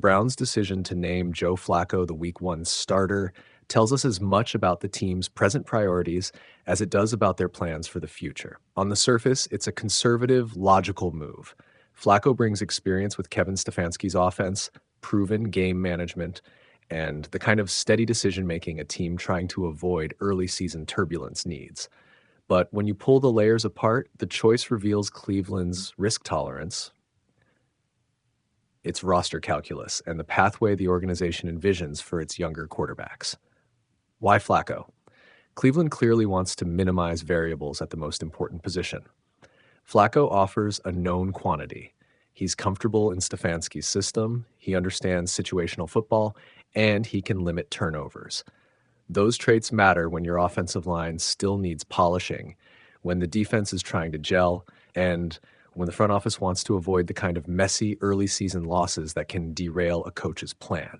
Browns' decision to name Joe Flacco the Week 1 starter tells us as much about the team's present priorities as it does about their plans for the future. On the surface, it's a conservative, logical move. Flacco brings experience with Kevin Stefanski's offense, proven game management, and the kind of steady decision-making a team trying to avoid early season turbulence needs. But when you pull the layers apart, the choice reveals Cleveland's risk tolerance, its roster calculus, and the pathway the organization envisions for its younger quarterbacks. Why Flacco? Cleveland clearly wants to minimize variables at the most important position. Flacco offers a known quantity. He's comfortable in Stefanski's system, he understands situational football, and he can limit turnovers. Those traits matter when your offensive line still needs polishing, when the defense is trying to gel, and when the front office wants to avoid the kind of messy early season losses that can derail a coach's plan.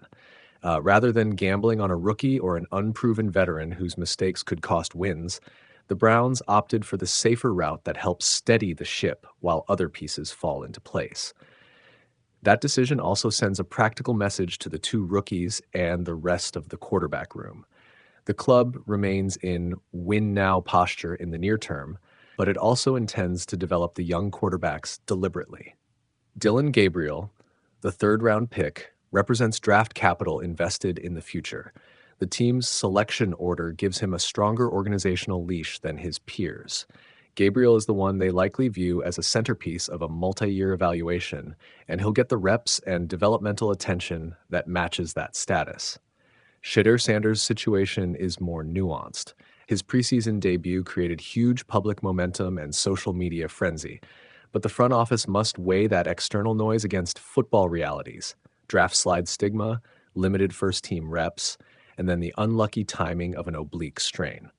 Rather than gambling on a rookie or an unproven veteran whose mistakes could cost wins, the Browns opted for the safer route that helps steady the ship while other pieces fall into place. That decision also sends a practical message to the two rookies and the rest of the quarterback room. The club remains in win-now posture in the near term, but it also intends to develop the young quarterbacks deliberately. Dillon Gabriel, the third-round pick, represents draft capital invested in the future. The team's selection order gives him a stronger organizational leash than his peers. Gabriel is the one they likely view as a centerpiece of a multi-year evaluation, and he'll get the reps and developmental attention that matches that status. Shedeur Sanders' situation is more nuanced. His preseason debut created huge public momentum and social media frenzy, but the front office must weigh that external noise against football realities, draft slide stigma, limited first-team reps, and then the unlucky timing of an oblique strain.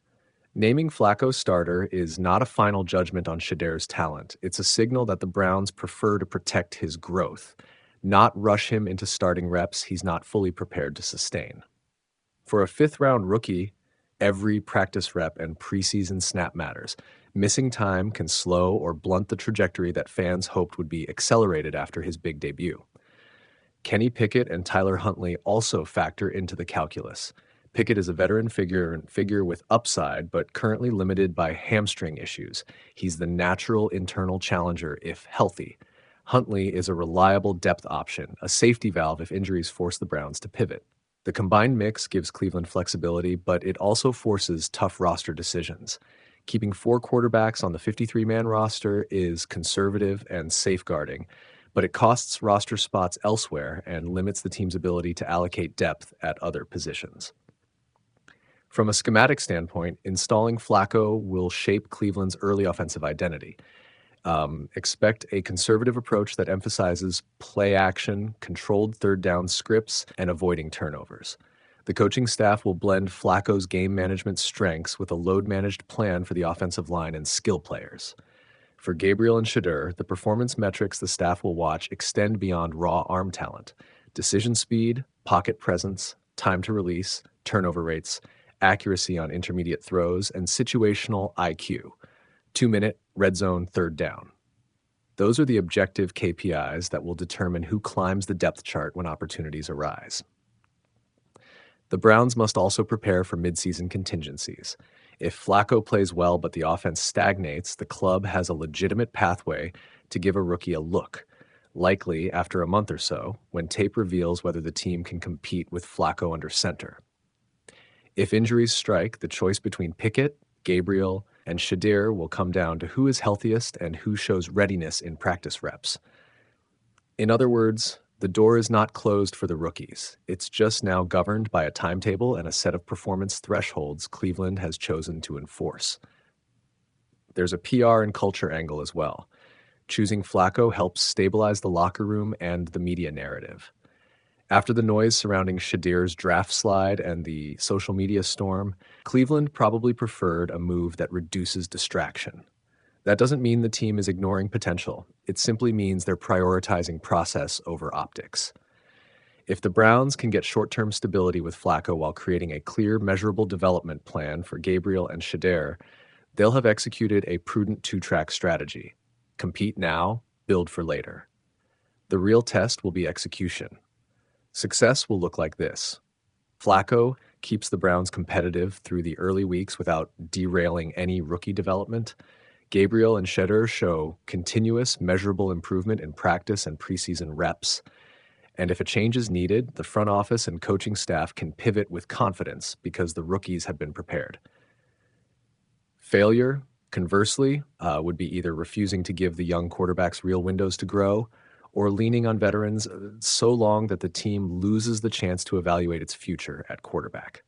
Naming Flacco starter is not a final judgment on Shedeur's talent. It's a signal that the Browns prefer to protect his growth, not rush him into starting reps he's not fully prepared to sustain. For a fifth-round rookie, every practice rep and preseason snap matters. Missing time can slow or blunt the trajectory that fans hoped would be accelerated after his big debut. Kenny Pickett and Tyler Huntley also factor into the calculus. Pickett is a veteran figure with upside, but currently limited by hamstring issues. He's the natural internal challenger if healthy. Huntley is a reliable depth option, a safety valve if injuries force the Browns to pivot. The combined mix gives Cleveland flexibility, but it also forces tough roster decisions. Keeping 4 quarterbacks on the 53-man roster is conservative and safeguarding, but it costs roster spots elsewhere and limits the team's ability to allocate depth at other positions. From a schematic standpoint, installing Flacco will shape Cleveland's early offensive identity. Expect a conservative approach that emphasizes play action, controlled third down scripts, and avoiding turnovers. The coaching staff will blend Flacco's game management strengths with a load-managed plan for the offensive line and skill players. For Gabriel and Shedeur, the performance metrics the staff will watch extend beyond raw arm talent. Decision speed, pocket presence, time to release, turnover rates, accuracy on intermediate throws, and situational IQ. 2-minute red zone third down. Those are the objective KPIs that will determine who climbs the depth chart when opportunities arise. The Browns must also prepare for midseason contingencies. If Flacco plays well but the offense stagnates, the club has a legitimate pathway to give a rookie a look, likely after a month or so, when tape reveals whether the team can compete with Flacco under center. If injuries strike, the choice between Pickett, Gabriel, and Shedeur will come down to who is healthiest and who shows readiness in practice reps. In other words, the door is not closed for the rookies. It's just now governed by a timetable and a set of performance thresholds Cleveland has chosen to enforce. There's a PR and culture angle as well. Choosing Flacco helps stabilize the locker room and the media narrative. After the noise surrounding Shedeur's draft slide and the social media storm, Cleveland probably preferred a move that reduces distraction. That doesn't mean the team is ignoring potential. It simply means they're prioritizing process over optics. If the Browns can get short-term stability with Flacco while creating a clear, measurable development plan for Gabriel and Shedeur, they'll have executed a prudent 2-track strategy. Compete now, build for later. The real test will be execution. Success will look like this. Flacco keeps the Browns competitive through the early weeks without derailing any rookie development. Gabriel and Shedeur show continuous, measurable improvement in practice and preseason reps. And if a change is needed, the front office and coaching staff can pivot with confidence because the rookies have been prepared. Failure, conversely, would be either refusing to give the young quarterbacks real windows to grow or leaning on veterans so long that the team loses the chance to evaluate its future at quarterback.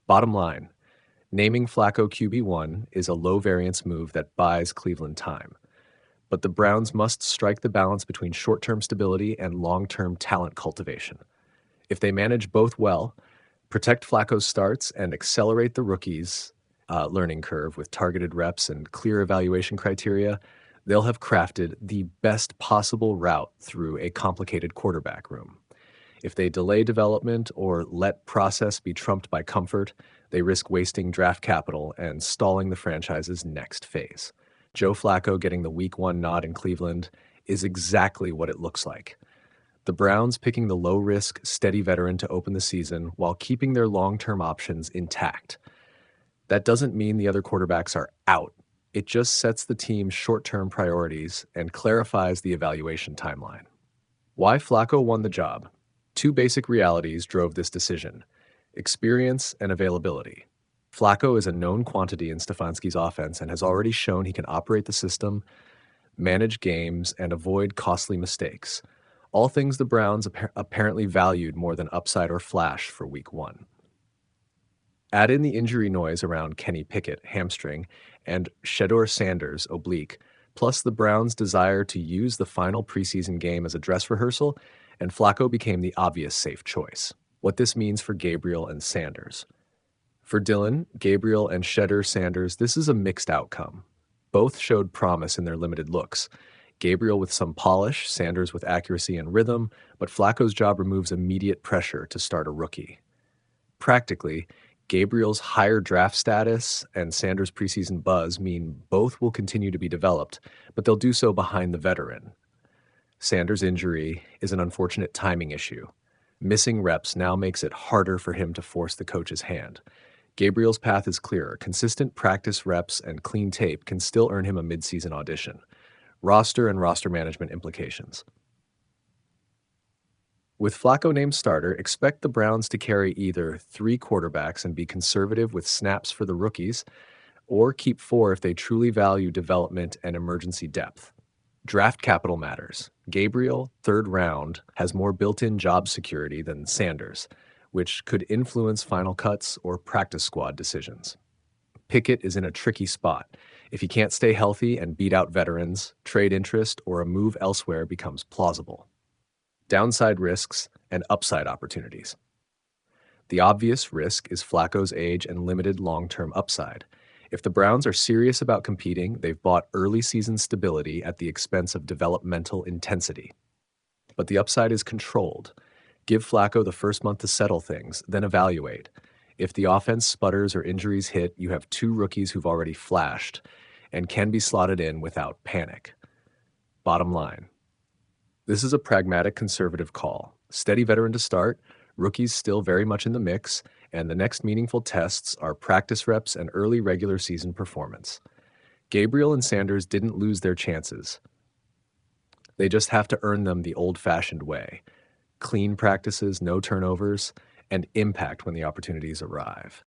Bottom line, naming Flacco QB1 is a low-variance move that buys Cleveland time. But the Browns must strike the balance between short-term stability and long-term talent cultivation. If they manage both well, protect Flacco's starts, and accelerate the rookies' learning curve with targeted reps and clear evaluation criteria, they'll have crafted the best possible route through a complicated quarterback room. If they delay development or let process be trumped by comfort, they risk wasting draft capital and stalling the franchise's next phase. Joe Flacco getting the Week 1 nod in Cleveland is exactly what it looks like. The Browns picking the low-risk, steady veteran to open the season while keeping their long-term options intact. That doesn't mean the other quarterbacks are out. It just sets the team's short-term priorities and clarifies the evaluation timeline. Why Flacco won the job? Two basic realities drove this decision: experience and availability. Flacco is a known quantity in Stefanski's offense and has already shown he can operate the system, manage games, and avoid costly mistakes, all things the Browns apparently valued more than upside or flash for Week 1. Add in the injury noise around Kenny Pickett, hamstring, and Shedeur Sanders, oblique, plus the Browns' desire to use the final preseason game as a dress rehearsal, and Flacco became the obvious safe choice. What this means for Gabriel and Sanders. For Dylan, Gabriel, and Shedeur Sanders, this is a mixed outcome. Both showed promise in their limited looks. Gabriel with some polish, Sanders with accuracy and rhythm, but Flacco's job removes immediate pressure to start a rookie. Practically, Gabriel's higher draft status and Sanders' preseason buzz mean both will continue to be developed, but they'll do so behind the veteran. Sanders' injury is an unfortunate timing issue. Missing reps now makes it harder for him to force the coach's hand. Gabriel's path is clearer. Consistent practice reps and clean tape can still earn him a midseason audition. Roster and roster management implications. With Flacco named starter, expect the Browns to carry either 3 quarterbacks and be conservative with snaps for the rookies, or keep 4 if they truly value development and emergency depth. Draft capital matters. Gabriel, 3rd round, has more built-in job security than Sanders, which could influence final cuts or practice squad decisions. Pickett is in a tricky spot. If he can't stay healthy and beat out veterans, trade interest or a move elsewhere becomes plausible. Downside risks and upside opportunities. The obvious risk is Flacco's age and limited long-term upside. If the Browns are serious about competing, they've bought early season stability at the expense of developmental intensity. But the upside is controlled. Give Flacco the first month to settle things, then evaluate. If the offense sputters or injuries hit, you have 2 rookies who've already flashed and can be slotted in without panic. Bottom line. This is a pragmatic conservative call. Steady veteran to start, rookies still very much in the mix, and the next meaningful tests are practice reps and early regular season performance. Gabriel and Sanders didn't lose their chances. They just have to earn them the old-fashioned way. Clean practices, no turnovers, and impact when the opportunities arrive.